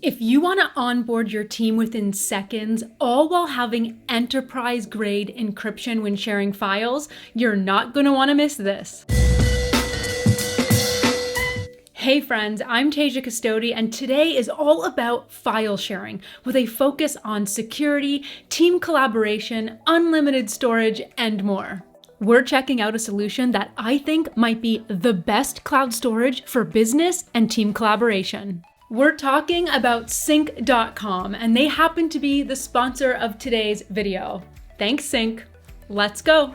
If you want to onboard your team within seconds, all while having enterprise-grade encryption when sharing files, you're not going to want to miss this. Hey friends, I'm Tasia Custode, and today is all about file sharing with a focus on security, team collaboration, unlimited storage, and more. We're checking out a solution that I think might be the best cloud storage for business and team collaboration. We're talking about Sync.com, and they happen to be the sponsor of today's video. Thanks, Sync. Let's go.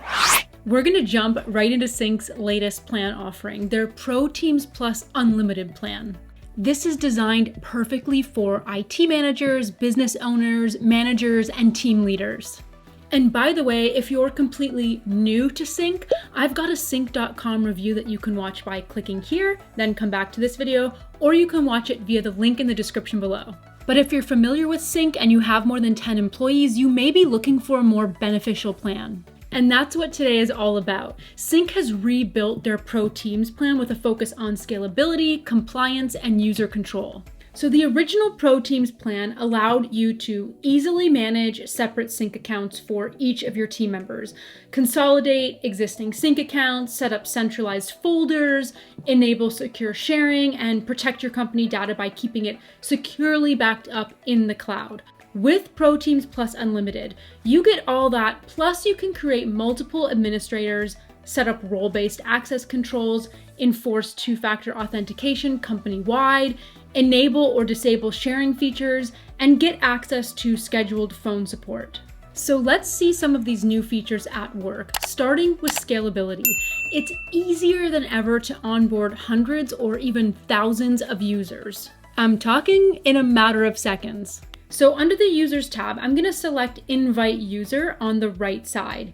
We're gonna jump right into Sync's latest plan offering, their Pro Teams Plus Unlimited plan. This is designed perfectly for IT managers, business owners, managers, and team leaders. And by the way, if you're completely new to Sync, I've got a Sync.com review that you can watch by clicking here, then come back to this video, or you can watch it via the link in the description below. But if you're familiar with Sync and you have more than 10 employees, you may be looking for a more beneficial plan. And that's what today is all about. Sync has rebuilt their Pro Teams plan with a focus on scalability, compliance, and user control. So the original Pro Teams plan allowed you to easily manage separate Sync accounts for each of your team members, consolidate existing Sync accounts, set up centralized folders, enable secure sharing, and protect your company data by keeping it securely backed up in the cloud. With Pro Teams Plus Unlimited, you get all that, plus you can create multiple administrators, set up role-based access controls, enforce two-factor authentication company-wide, enable or disable sharing features, and get access to scheduled phone support. So let's see some of these new features at work, starting with scalability. It's easier than ever to onboard hundreds or even thousands of users. I'm talking in a matter of seconds. So under the Users tab, I'm going to select Invite User on the right side.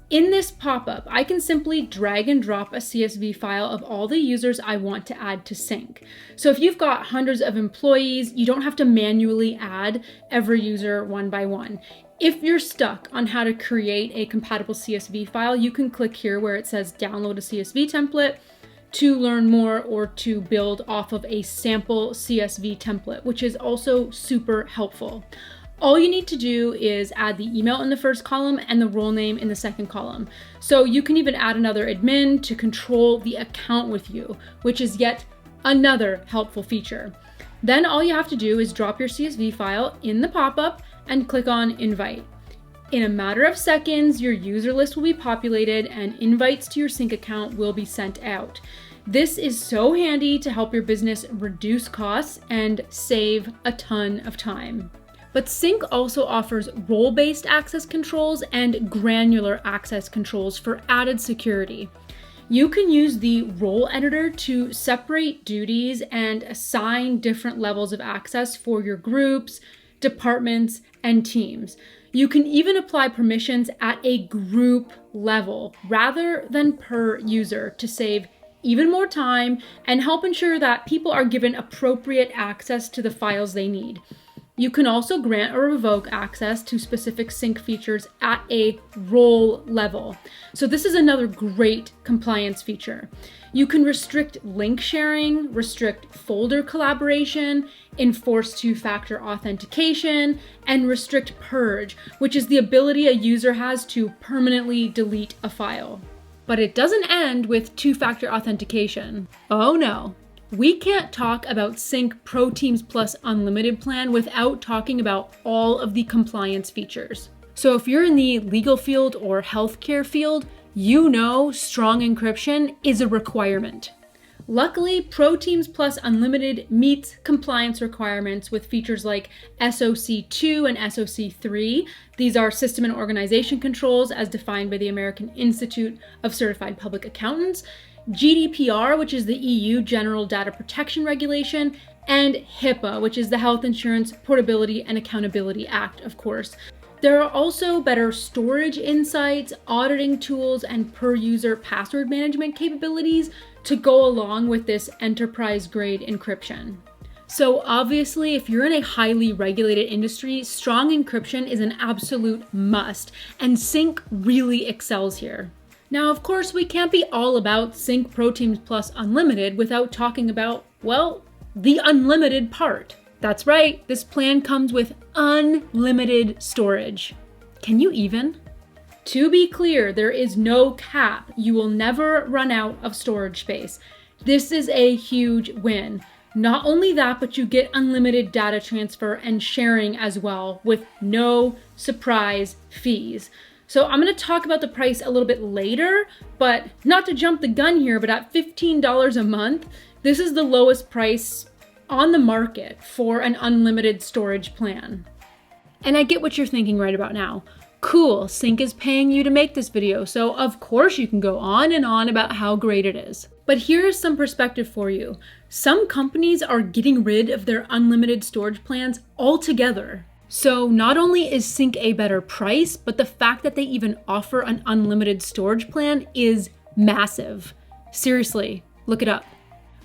In this pop-up, I can simply drag and drop a CSV file of all the users I want to add to Sync. So if you've got hundreds of employees, you don't have to manually add every user one by one. If you're stuck on how to create a compatible CSV file, you can click here where it says download a CSV template to learn more or to build off of a sample CSV template, which is also super helpful. All you need to do is add the email in the first column and the role name in the second column. So you can even add another admin to control the account with you, which is yet another helpful feature. Then all you have to do is drop your CSV file in the pop-up and click on Invite. In a matter of seconds, your user list will be populated and invites to your Sync account will be sent out. This is so handy to help your business reduce costs and save a ton of time. But Sync also offers role-based access controls and granular access controls for added security. You can use the role editor to separate duties and assign different levels of access for your groups, departments, and teams. You can even apply permissions at a group level rather than per user to save even more time and help ensure that people are given appropriate access to the files they need. You can also grant or revoke access to specific Sync features at a role level. So this is another great compliance feature. You can restrict link sharing, restrict folder collaboration, enforce two-factor authentication, and restrict purge, which is the ability a user has to permanently delete a file. But it doesn't end with two-factor authentication. Oh no. We can't talk about Sync Pro Teams Plus Unlimited plan without talking about all of the compliance features. So if you're in the legal field or healthcare field, you know strong encryption is a requirement. Luckily, Pro Teams Plus Unlimited meets compliance requirements with features like SOC2 and SOC3. These are system and organization controls as defined by the American Institute of Certified Public Accountants, GDPR, which is the EU General Data Protection Regulation, and HIPAA, which is the Health Insurance Portability and Accountability Act, of course. There are also better storage insights, auditing tools, and per-user password management capabilities to go along with this enterprise-grade encryption. So obviously, if you're in a highly regulated industry, strong encryption is an absolute must, and Sync really excels here. Now, of course, we can't be all about Sync Pro Teams Plus Unlimited without talking about, well, the unlimited part. That's right, this plan comes with unlimited storage. Can you even? To be clear, there is no cap. You will never run out of storage space. This is a huge win. Not only that, but you get unlimited data transfer and sharing as well with no surprise fees. So I'm going to talk about the price a little bit later, but not to jump the gun here, but at $15 a month, this is the lowest price on the market for an unlimited storage plan. And I get what you're thinking right about now. Cool, Sync is paying you to make this video, so of course you can go on and on about how great it is. But here's some perspective for you. Some companies are getting rid of their unlimited storage plans altogether. So not only is Sync a better price, but the fact that they even offer an unlimited storage plan is massive. Seriously, look it up.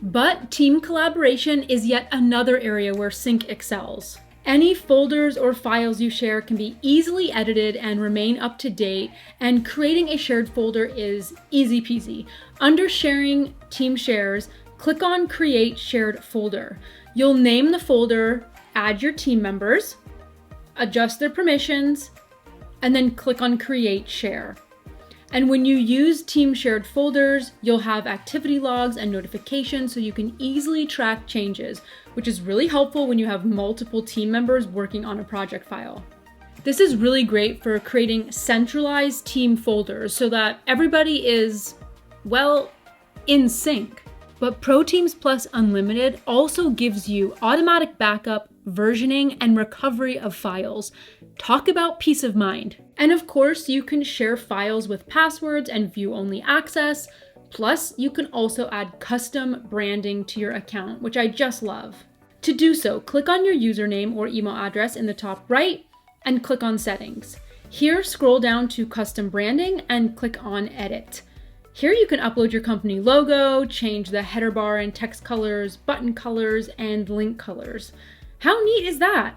But team collaboration is yet another area where Sync excels. Any folders or files you share can be easily edited and remain up to date, and creating a shared folder is easy peasy. Under Sharing Team Shares, click on Create Shared Folder. You'll name the folder, add your team members, adjust their permissions, and then click on Create Share. And when you use team shared folders, you'll have activity logs and notifications so you can easily track changes, which is really helpful when you have multiple team members working on a project file. This is really great for creating centralized team folders so that everybody is, well, in sync. But Pro Teams Plus Unlimited also gives you automatic backup, versioning, and recovery of files. Talk about peace of mind. And of course, you can share files with passwords and view-only access. Plus, you can also add custom branding to your account, which I just love. To do so, click on your username or email address in the top right and click on Settings. Here, scroll down to Custom Branding and click on Edit. Here you can upload your company logo, change the header bar and text colors, button colors, and link colors. How neat is that?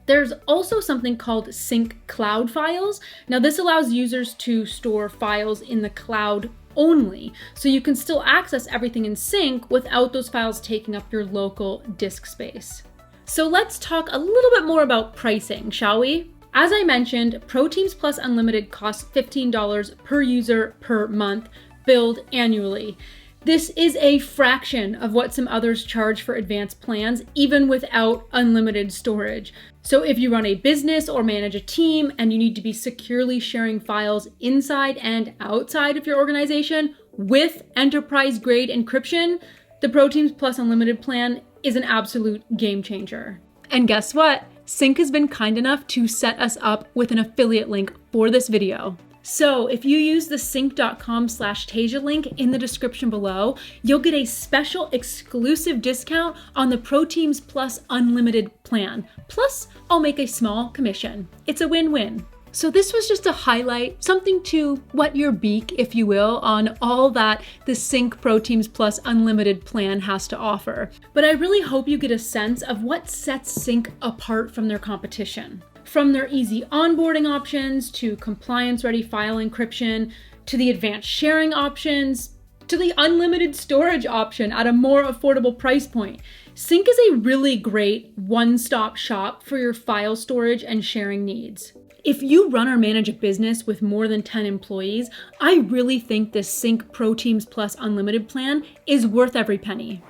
There's also something called Sync Cloud Files. Now this allows users to store files in the cloud only, so you can still access everything in Sync without those files taking up your local disk space. So let's talk a little bit more about pricing, shall we? As I mentioned, Pro Teams Plus Unlimited costs $15 per user per month, billed annually. This is a fraction of what some others charge for advanced plans, even without unlimited storage. So if you run a business or manage a team and you need to be securely sharing files inside and outside of your organization with enterprise-grade encryption, the Pro Teams Plus Unlimited plan is an absolute game changer. And guess what? Sync has been kind enough to set us up with an affiliate link for this video. So if you use the sync.com/Tasia link in the description below, you'll get a special exclusive discount on the Pro Teams Plus Unlimited plan. Plus, I'll make a small commission. It's a win-win. So this was just a highlight, something to whet your beak, if you will, on all that the Sync Pro Teams Plus Unlimited plan has to offer. But I really hope you get a sense of what sets Sync apart from their competition. From their easy onboarding options, to compliance-ready file encryption, to the advanced sharing options, to the unlimited storage option at a more affordable price point. Sync is a really great one-stop shop for your file storage and sharing needs. If you run or manage a business with more than 10 employees, I really think this Sync Pro Teams Plus Unlimited plan is worth every penny.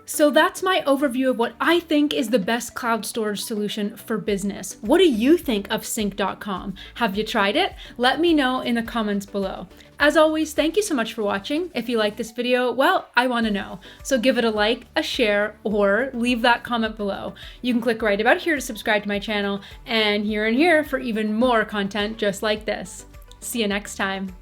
So that's my overview of what I think is the best cloud storage solution for business. What do you think of sync.com? Have you tried it? Let me know in the comments below. As always, thank you so much for watching. If you like this video, well, I want to know. So give it a like, a share, or leave that comment below. You can click right about here to subscribe to my channel, and here for even more content just like this. See you next time.